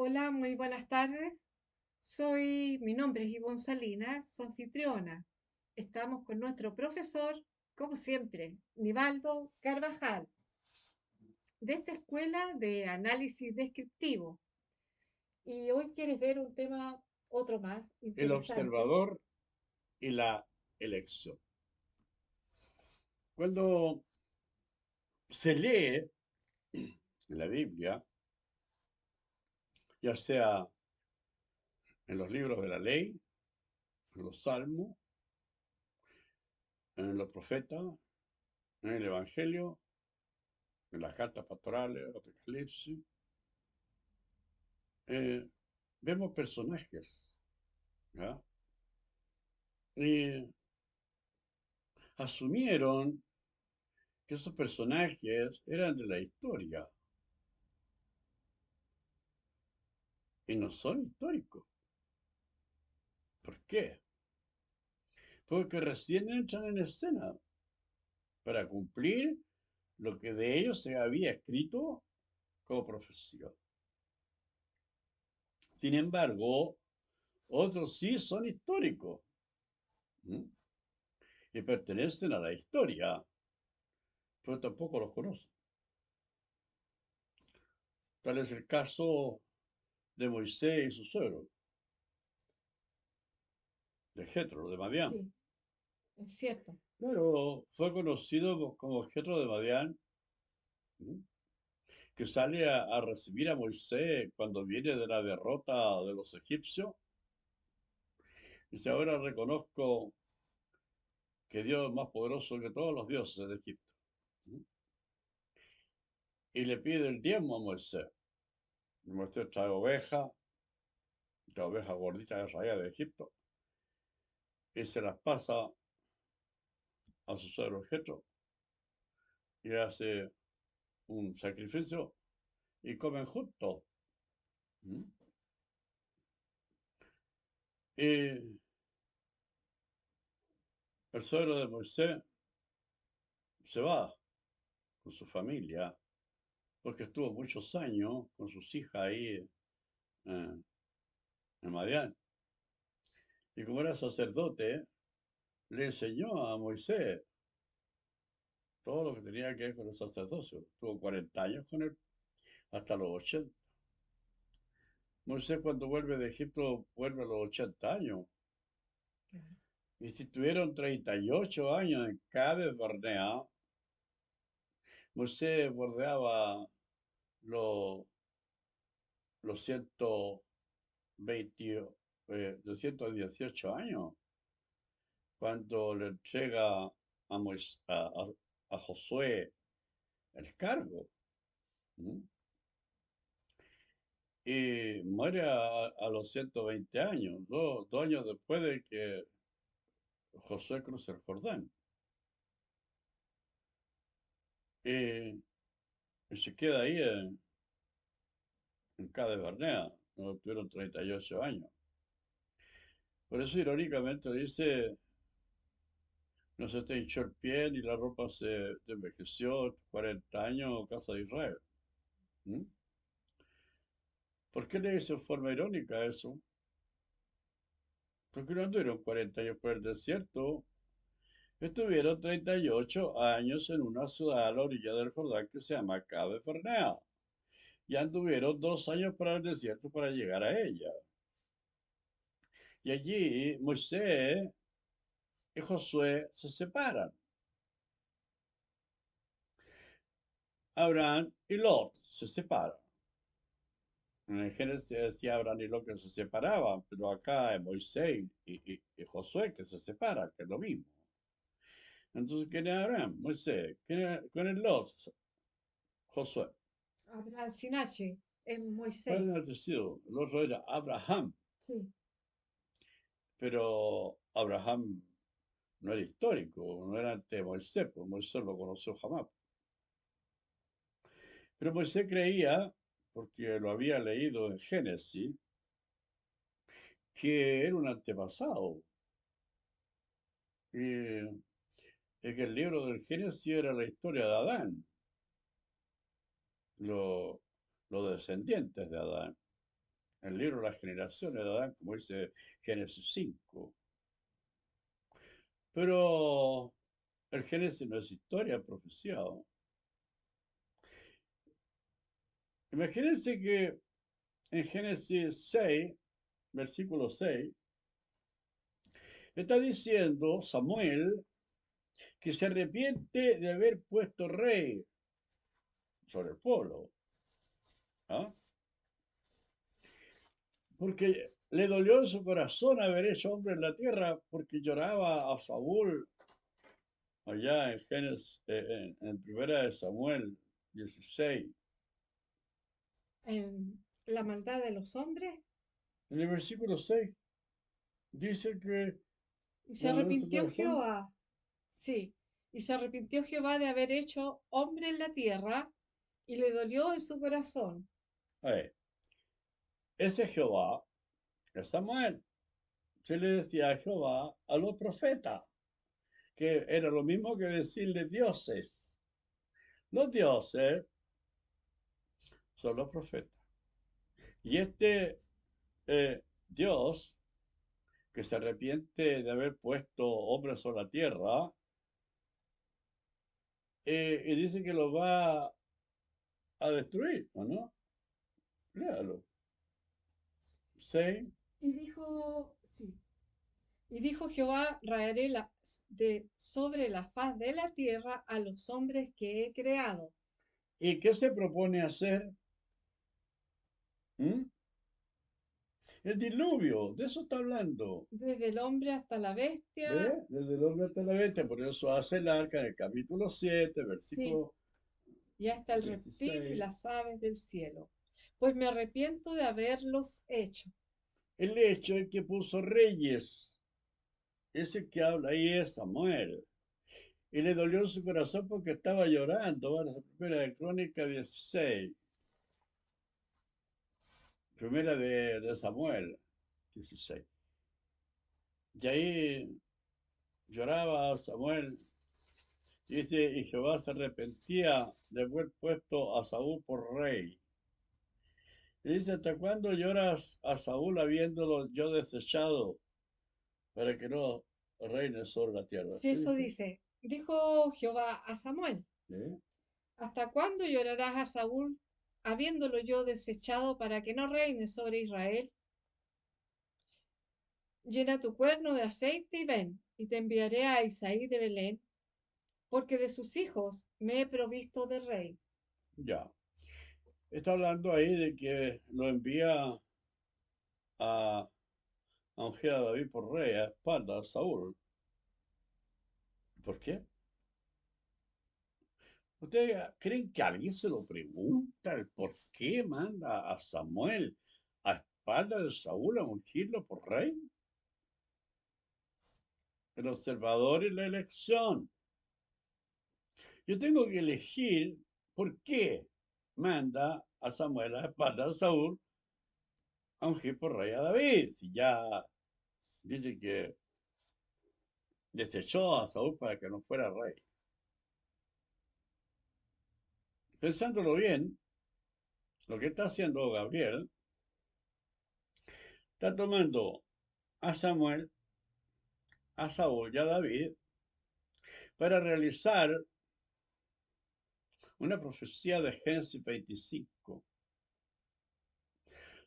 Hola, muy buenas tardes. Mi nombre es Ivonne Salinas, su anfitriona. Estamos con nuestro profesor, como siempre, Nivaldo Carvajal, de esta escuela de análisis descriptivo. Y hoy quieres ver un tema, otro más, El interesante. observador y la elección. Cuando se lee la Biblia, ya sea en los libros de la ley, en los salmos, en los profetas, en el Evangelio, en las cartas pastorales, Apocalipsis, eh, vemos personajes, ¿ya? Y asumieron que esos personajes eran de la historia y no son históricos. ¿Por qué? Porque recién entran en escena para cumplir lo que de ellos se había escrito como profesión. Sin embargo, otros sí son históricos, ¿m? Y pertenecen a la historia, pero tampoco los conocen. Tal es el caso de Moisés y su suegro, de Jetro, de Madián. Sí, es cierto. Pero fue conocido como Jetro de Madián, ¿m? Que sale a recibir a Moisés cuando viene de la derrota de los egipcios. Dice, ahora reconozco que Dios es más poderoso que todos los dioses de Egipto. Y le pide el diezmo a Moisés. Y Moisés trae oveja, la oveja gordita que traía de Egipto, y se las pasa a su suegro Jetro y hace un sacrificio y comen juntos. ¿Mm? Y el suegro de Moisés se va con su familia, porque estuvo muchos años con sus hijas ahí en Madián. Y como era sacerdote, le enseñó a Moisés todo lo que tenía que ver con el sacerdocio. Tuvo 40 años con él, hasta los 80. Moisés cuando vuelve de Egipto vuelve a los 80 años. Claro. Y si tuvieron 38 años en Cades Barnea, Moisés bordeaba los, los 120, 218 años cuando le entrega a Josué el cargo. ¿Mm? Y muere a los 120 años, dos años después de que Josué cruza el Jordán. Y, y se queda ahí en Cades Barnea, donde tuvieron 38 años. Por eso, irónicamente, dice, no se te hinchó el pie ni la ropa se te envejeció, 40 años, casa de Israel. ¿Mm? ¿Por qué le dice en forma irónica eso? Porque no anduvieron 40 años por el desierto, estuvieron 38 años en una ciudad a la orilla del Jordán que se llama Cades Barnea. Y anduvieron 2 años para el desierto para llegar a ella. Y allí Moisés y Josué se separan. Abraham y Lot se separan. En el Génesis decía Abraham y Lot que se separaban, pero acá es Moisés y Josué que se separan, que es lo mismo. Entonces, ¿quién es Abraham? Moisés. ¿Quién es Lot? Josué. Abraham sin H, es ¿Cuál Moisés. era el testigo? El otro era Abraham, Sí, pero Abraham no era histórico, no era ante Moisés, porque Moisés no lo conoció jamás. Pero Moisés creía, porque lo había leído en Génesis, que era un antepasado. Y es que el libro del Génesis era la historia de Adán, lo- los descendientes de Adán. el libro de las generaciones de Adán, como dice Génesis 5. Pero el Génesis no es historia, es profecía. Imagínense que en Génesis 6, versículo 6, está diciendo Samuel que se arrepiente de haber puesto rey sobre el pueblo, ¿ah? Porque le dolió en su corazón haber hecho hombre en la tierra, porque lloraba a Saúl allá en Génesis, en primera de Samuel 16. La maldad de los hombres. En el versículo 6 dice que Y se le dolió en su arrepintió corazón. Jehová, sí, y se arrepintió Jehová de haber hecho hombre en la tierra, y le dolió en su corazón. Eh, ese Jehová es Samuel. Se le decía a Jehová a los profetas, que era lo mismo que decirle dioses. Los dioses son los profetas. Y este Dios, que se arrepiente de haber puesto hombres sobre la tierra, y dice que los va a destruir, ¿o no? Léalo. 6. Y dijo, sí, y dijo Jehová, raeré sobre la faz de la tierra a los hombres que he creado, ¿Y qué se propone hacer? ¿Mm? El diluvio, de eso está hablando. desde el hombre hasta la bestia, ¿Ve? Desde el hombre hasta la bestia, por eso hace el arca en el capítulo 7, sí, versículo y hasta el reptil y 16. las aves del cielo, pues me arrepiento de haberlos hecho. El hecho es que puso reyes. Ese que habla ahí es Samuel. Y le dolió en su corazón porque estaba llorando. Bueno, la primera de Crónica 16. Primera de Samuel 16. Y ahí lloraba Samuel. Y dice, y Jehová se arrepentía de haber puesto a Saúl por rey. Y dice, ¿hasta cuándo lloras a Saúl habiéndolo yo desechado para que no reine sobre la tierra? Si ¿Qué eso dice? dice, dijo Jehová a Samuel, ¿Eh? ¿hasta cuándo llorarás a Saúl, habiéndolo yo desechado para que no reine sobre Israel? Llena tu cuerno de aceite y ven, y te enviaré a Isaí de Belén, porque de sus hijos me he provisto de rey. Ya. Está hablando ahí de que lo envía a, a ungir a David por rey a espaldas de Saúl. ¿Por qué? ¿Ustedes creen que alguien se lo pregunta el por qué manda a Samuel a espaldas de Saúl a ungirlo por rey? El observador y la elección. Yo tengo que elegir por qué manda a Samuel a espaldas de Saúl a ungir por rey a David. Si ya dice que desechó a Saúl para que no fuera rey. Pensándolo bien, lo que está haciendo Gabriel, está tomando a Samuel, a Saúl y a David para realizar una profecía de Génesis 25,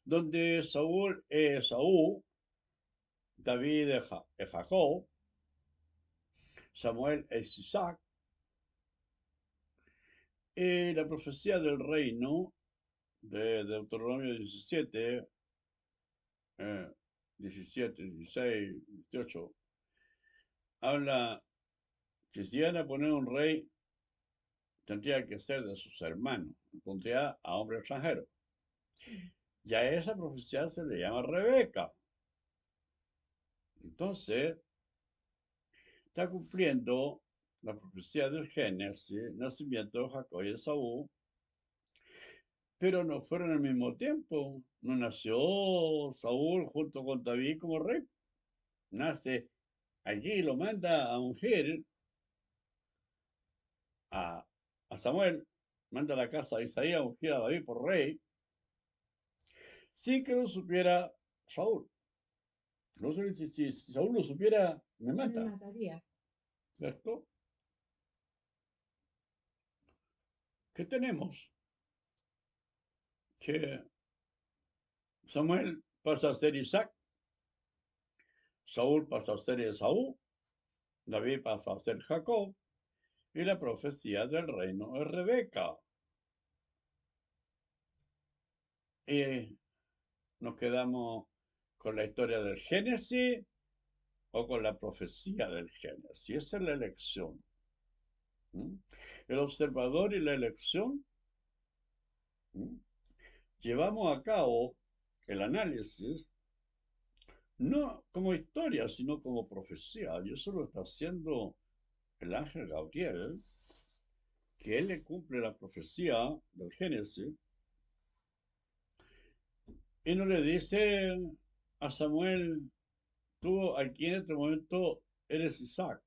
donde Saúl es Esaú, David es Jacob, Samuel es Isaac, y la profecía del reino de Deuteronomio 17, 17, 16, 18, habla que si iban a poner un rey, tendría que ser de sus hermanos, pondría a hombre extranjero. Y a esa profecía se le llama Rebeca. Entonces, está cumpliendo la profecía del Génesis, nacimiento de Jacob y de Saúl, pero no fueron al mismo tiempo. No nació Saúl junto con David como rey. Nace allí, lo manda a ungir a, a Samuel, manda a la casa de Isaías a ungir a David por rey, sin que lo supiera Saúl. No sé si Saúl lo supiera, me Me mata, mataría. ¿cierto? ¿Qué tenemos? Que Samuel pasa a ser Isaac, Saúl pasa a ser Esaú, David pasa a ser Jacob, y la profecía del reino es Rebeca. Y nos quedamos con la historia del Génesis o con la profecía del Génesis. Esa es la elección. ¿Mm? El observador y la elección, ¿mm?, llevamos a cabo el análisis no como historia, sino como profecía. Y eso lo está haciendo el ángel Gabriel, que él le cumple la profecía del Génesis y no le dice a Samuel, tú aquí en este momento eres Isaac,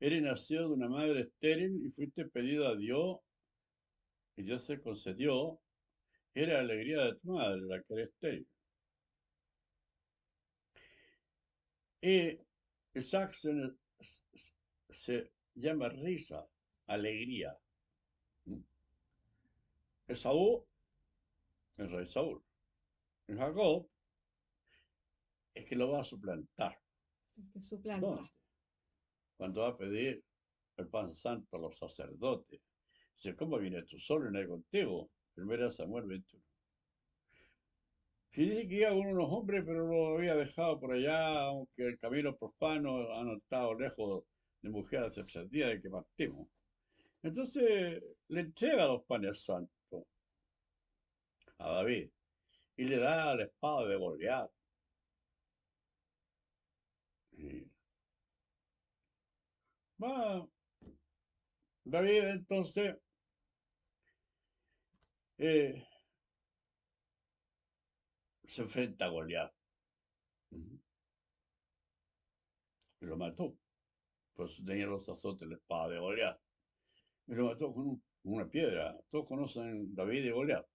eres nacido de una madre estéril y fuiste pedido a Dios y Dios se concedió, era la alegría de tu madre, la que era estéril. Y Isaac se llama risa, alegría. Esaú, el rey Saúl. Y Jacob es que lo va a suplantar. El que suplanta. ¿Dónde? Cuando va a pedir el pan santo a los sacerdotes. Dice, ¿cómo vienes tú solo y no hay contigo? Primera Samuel 21. Y dice que iba con unos hombres, pero lo había dejado por allá, aunque el camino profano han estado lejos de mujer hace 3 días de que partimos. Entonces le entrega los panes santos a David y le da la espada de Goliat. Y va David entonces eh, se enfrenta a Goliat y lo mató. Pues tenía los azotes la espada de Goliat. Y lo mató con una piedra. Todos conocen David y Goliat.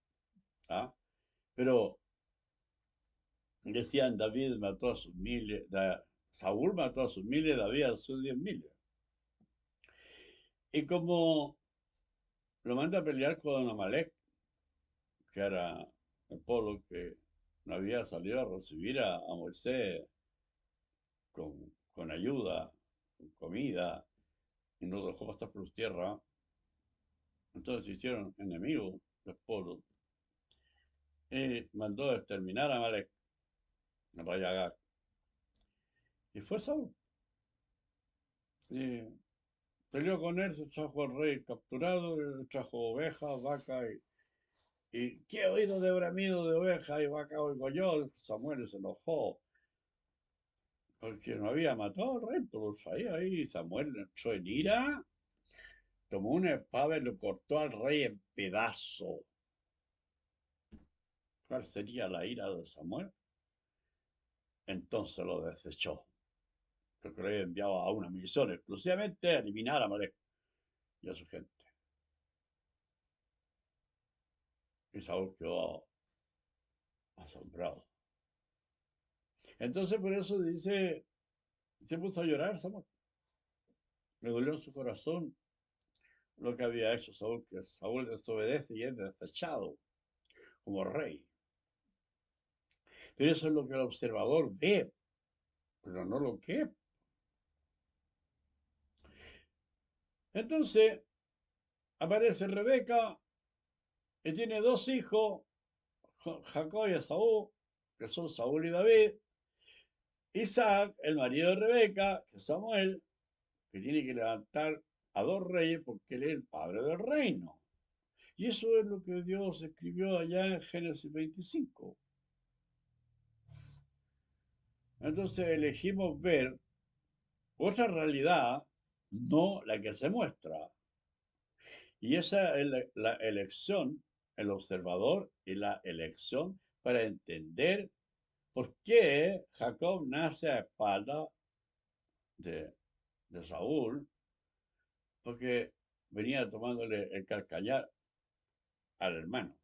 ¿Ah? Pero decían, David mató a sus miles, Saúl mató a sus miles, David a sus 10.000. Y como lo manda a pelear con Amalek, que era el pueblo que no había salido a recibir a Moisés con ayuda, con comida, y no dejó pasar por tierra, entonces se hicieron enemigos del pueblo. Y mandó a exterminar a Amalek, a rey Agag. Y fue Saúl. Y peleó con él, se trajo al rey capturado, trajo ovejas, vacas y ¿qué he oído de bramido de oveja y vaca oigo yo? Samuel se enojó porque no había matado al rey, pero lo sabía ahí. Samuel entró en ira, tomó una espada y lo cortó al rey en pedazos. ¿Cuál sería la ira de Samuel? Entonces lo desechó, porque lo había enviado a una misión exclusivamente a eliminar a Malek y a su gente. Y Saúl quedó asombrado. Entonces por eso dice, se puso a llorar Samuel. Le dolió en su corazón lo que había hecho Saúl, que Saúl desobedece y es desechado como rey. Pero eso es lo que el observador ve, pero no lo que es. Entonces aparece Rebeca y tiene 2 hijos, Jacob y Esaú, que son Saúl y David. Isaac, el marido de Rebeca, que es Samuel, que tiene que levantar a 2 reyes porque él es el padre del reino. Y eso es lo que Dios escribió allá en Génesis 25. Entonces elegimos ver otra realidad, no la que se muestra. Y esa es la elección, el observador y la elección para entender por qué Jacob nace a espalda de, de Saúl, porque venía tomándole el calcañar al hermano.